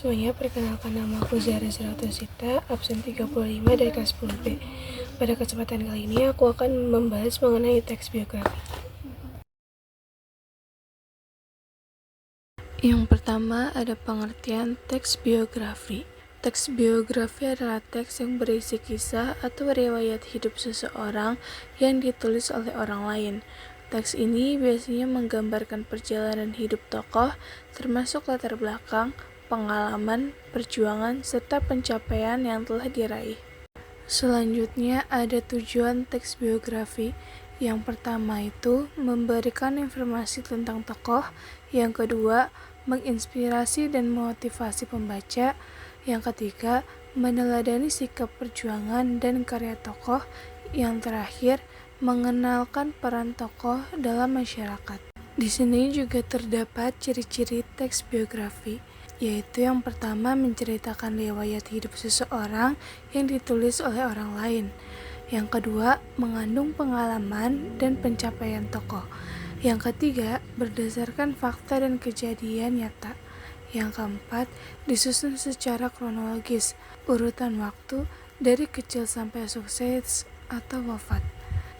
semuanya, perkenalkan nama aku Zahra Sita, absen 35 dari kelas 10B. Pada kesempatan kali ini aku akan membahas mengenai teks biografi. Yang pertama ada pengertian teks biografi. Teks biografi adalah teks yang berisi kisah atau riwayat hidup seseorang yang ditulis oleh orang lain. Teks ini biasanya menggambarkan perjalanan hidup tokoh, termasuk latar belakang, pengalaman, perjuangan, serta pencapaian yang telah diraih. Selanjutnya ada tujuan teks biografi. Yang pertama itu memberikan informasi tentang tokoh, yang kedua menginspirasi dan memotivasi pembaca, yang ketiga meneladani sikap perjuangan dan karya tokoh, yang terakhir mengenalkan peran tokoh dalam masyarakat. Di sini juga terdapat ciri-ciri teks biografi, yaitu yang pertama menceritakan riwayat hidup seseorang yang ditulis oleh orang lain. Yang kedua, mengandung pengalaman dan pencapaian tokoh. Yang ketiga, berdasarkan fakta dan kejadian nyata. Yang keempat, disusun secara kronologis, urutan waktu dari kecil sampai sukses atau wafat.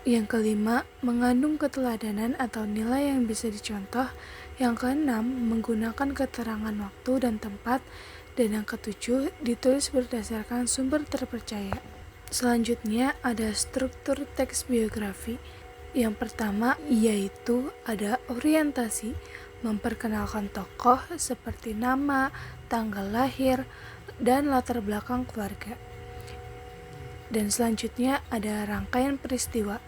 Yang kelima, mengandung keteladanan atau nilai yang bisa dicontoh. Yang keenam, menggunakan keterangan waktu dan tempat. Dan yang ketujuh, ditulis berdasarkan sumber terpercaya. Selanjutnya ada struktur teks biografi. Yang pertama yaitu ada orientasi, memperkenalkan tokoh seperti nama, tanggal lahir, dan latar belakang keluarga. Dan selanjutnya ada rangkaian peristiwa,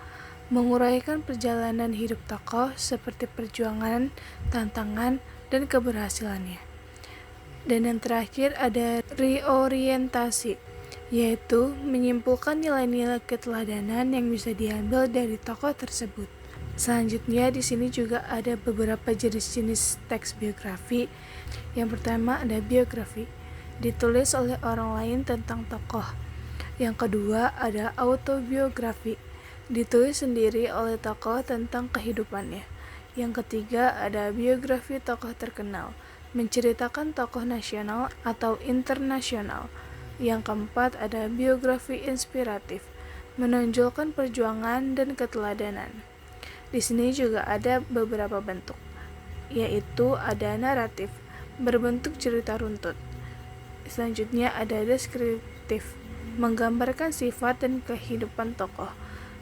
menguraikan perjalanan hidup tokoh seperti perjuangan, tantangan, dan keberhasilannya. Dan yang terakhir ada reorientasi, yaitu menyimpulkan nilai-nilai keteladanan yang bisa diambil dari tokoh tersebut. Selanjutnya di sini juga ada beberapa jenis-jenis teks biografi. Yang pertama ada biografi, ditulis oleh orang lain tentang tokoh. Yang kedua ada autobiografi, ditulis sendiri oleh tokoh tentang kehidupannya. Yang ketiga ada biografi tokoh terkenal, menceritakan tokoh nasional atau internasional. Yang keempat ada biografi inspiratif, menonjolkan perjuangan dan keteladanan. Di sini juga ada beberapa bentuk, yaitu ada naratif, berbentuk cerita runtut. Selanjutnya ada deskriptif, menggambarkan sifat dan kehidupan tokoh.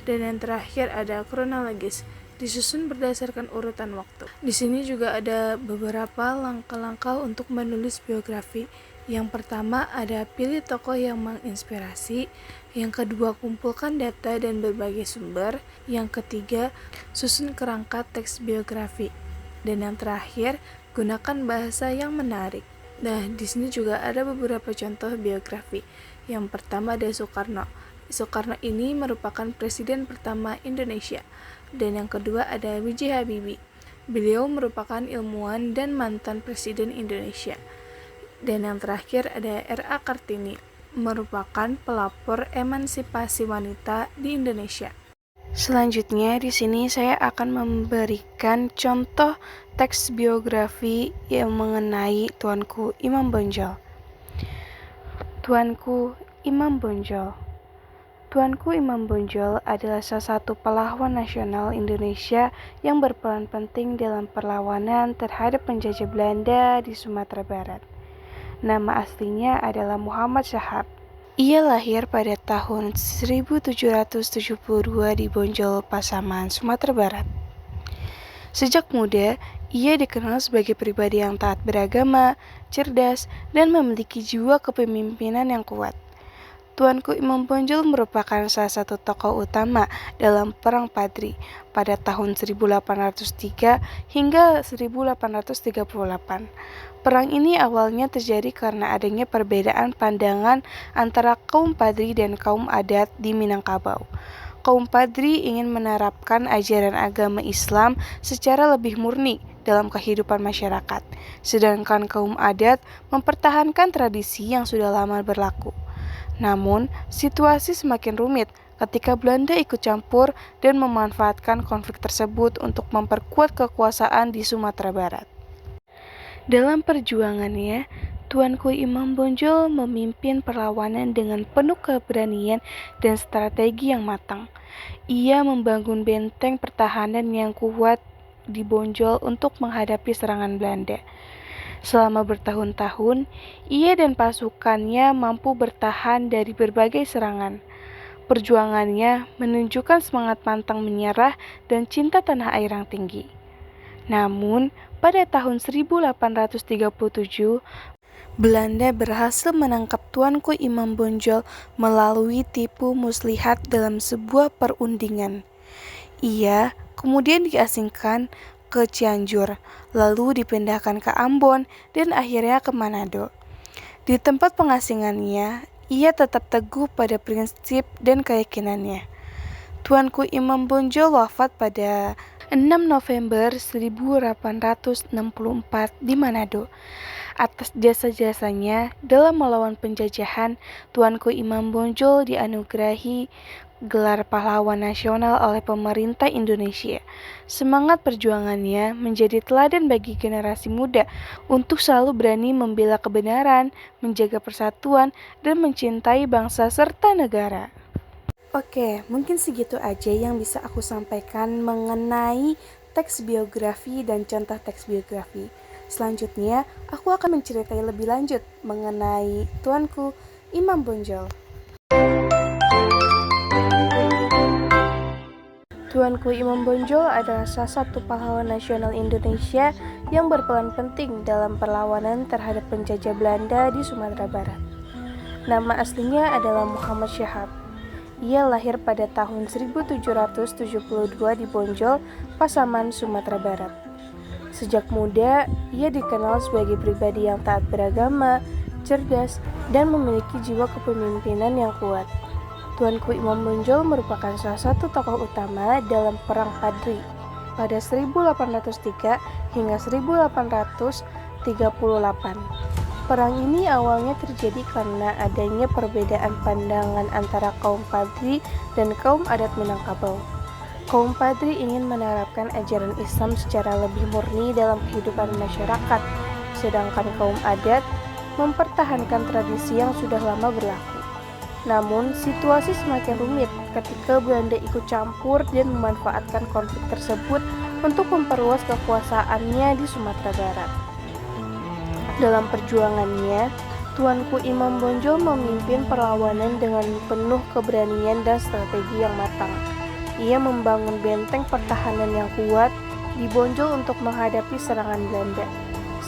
Dan yang terakhir ada kronologis, disusun berdasarkan urutan waktu. Di sini juga ada beberapa langkah-langkah untuk menulis biografi. Yang pertama ada pilih tokoh yang menginspirasi. Yang kedua kumpulkan data dan berbagai sumber. Yang ketiga susun kerangka teks biografi. Dan yang terakhir gunakan bahasa yang menarik. Nah, di sini juga ada beberapa contoh biografi. Yang pertama ada Soekarno. Soekarno ini merupakan presiden pertama Indonesia. Dan yang kedua ada B.J. Habibie. Beliau merupakan ilmuwan dan mantan presiden Indonesia. Dan yang terakhir ada R.A. Kartini, merupakan pelopor emansipasi wanita di Indonesia. Selanjutnya di sini saya akan memberikan contoh teks biografi yang mengenai Tuanku Imam Bonjol. Tuanku Imam Bonjol. Tuanku Imam Bonjol adalah salah satu pahlawan nasional Indonesia yang berperan penting dalam perlawanan terhadap penjajah Belanda di Sumatera Barat. Nama aslinya adalah Muhammad Syahab. Ia lahir pada tahun 1772 di Bonjol, Pasaman, Sumatera Barat. Sejak muda, ia dikenal sebagai pribadi yang taat beragama, cerdas, dan memiliki jiwa kepemimpinan yang kuat. Tuanku Imam Bonjol merupakan salah satu tokoh utama dalam Perang Padri pada tahun 1803 hingga 1838. Perang ini awalnya terjadi karena adanya perbedaan pandangan antara kaum Padri dan kaum adat di Minangkabau. Kaum Padri ingin menerapkan ajaran agama Islam secara lebih murni dalam kehidupan masyarakat, sedangkan kaum adat mempertahankan tradisi yang sudah lama berlaku. Namun, situasi semakin rumit ketika Belanda ikut campur dan memanfaatkan konflik tersebut untuk memperkuat kekuasaan di Sumatera Barat. Dalam perjuangannya, Tuanku Imam Bonjol memimpin perlawanan dengan penuh keberanian dan strategi yang matang. Ia membangun benteng pertahanan yang kuat di Bonjol untuk menghadapi serangan Belanda. Selama bertahun-tahun, ia dan pasukannya mampu bertahan dari berbagai serangan. Perjuangannya menunjukkan semangat pantang menyerah dan cinta tanah air yang tinggi. Namun, pada tahun 1837, Belanda berhasil menangkap Tuanku Imam Bonjol melalui tipu muslihat dalam sebuah perundingan. Ia kemudian diasingkan ke Cianjur, lalu dipindahkan ke Ambon, dan akhirnya ke Manado. Di tempat pengasingannya, ia tetap teguh pada prinsip dan keyakinannya. Tuanku Imam Bonjol wafat pada 6 November 1864 di Manado. Atas jasa-jasanya dalam melawan penjajahan, Tuanku Imam Bonjol dianugerahi gelar pahlawan nasional oleh pemerintah Indonesia. Semangat perjuangannya menjadi teladan bagi generasi muda untuk selalu berani membela kebenaran, menjaga persatuan, dan mencintai bangsa serta negara. Oke, mungkin segitu aja yang bisa aku sampaikan mengenai teks biografi dan contoh teks biografi. Selanjutnya, aku akan menceritai lebih lanjut mengenai Tuanku Imam Bonjol. Tuanku Imam Bonjol adalah salah satu pahlawan nasional Indonesia yang berperan penting dalam perlawanan terhadap penjajah Belanda di Sumatera Barat. Nama aslinya adalah Muhammad Syahab. Ia lahir pada tahun 1772 di Bonjol, Pasaman, Sumatera Barat. Sejak muda, ia dikenal sebagai pribadi yang taat beragama, cerdas, dan memiliki jiwa kepemimpinan yang kuat. Tuanku Imam Bonjol merupakan salah satu tokoh utama dalam Perang Padri pada 1803 hingga 1838. Perang ini awalnya terjadi karena adanya perbedaan pandangan antara kaum Padri dan kaum adat Minangkabau. Kaum Padri ingin menerapkan ajaran Islam secara lebih murni dalam kehidupan masyarakat, sedangkan kaum adat mempertahankan tradisi yang sudah lama berlaku. Namun, situasi semakin rumit ketika Belanda ikut campur dan memanfaatkan konflik tersebut untuk memperluas kekuasaannya di Sumatera Barat. Dalam perjuangannya, Tuanku Imam Bonjol memimpin perlawanan dengan penuh keberanian dan strategi yang matang. Ia membangun benteng pertahanan yang kuat di Bonjol untuk menghadapi serangan Belanda.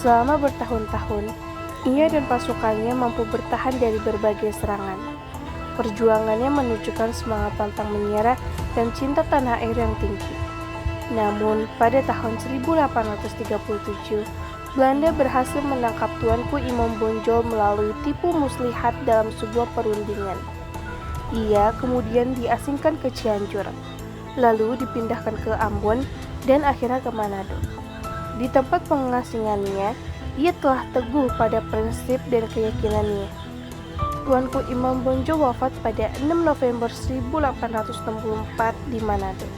Selama bertahun-tahun, ia dan pasukannya mampu bertahan dari berbagai serangan. Perjuangannya menunjukkan semangat pantang menyerah dan cinta tanah air yang tinggi. Namun, pada tahun 1837, Belanda berhasil menangkap Tuanku Imam Bonjol melalui tipu muslihat dalam sebuah perundingan. Ia kemudian diasingkan ke Cianjur, lalu dipindahkan ke Ambon, dan akhirnya ke Manado. Di tempat pengasingannya, ia telah teguh pada prinsip dan keyakinannya. Tuanku Imam Bonjol wafat pada 6 November 1864 di Manado.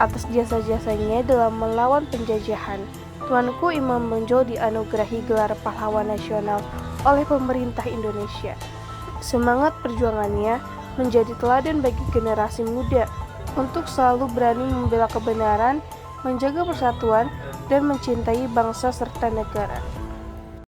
Atas jasa-jasanya dalam melawan penjajahan, Tuanku Imam Bonjol dianugerahi gelar pahlawan nasional oleh pemerintah Indonesia. Semangat perjuangannya menjadi teladan bagi generasi muda untuk selalu berani membela kebenaran, menjaga persatuan, dan mencintai bangsa serta negara.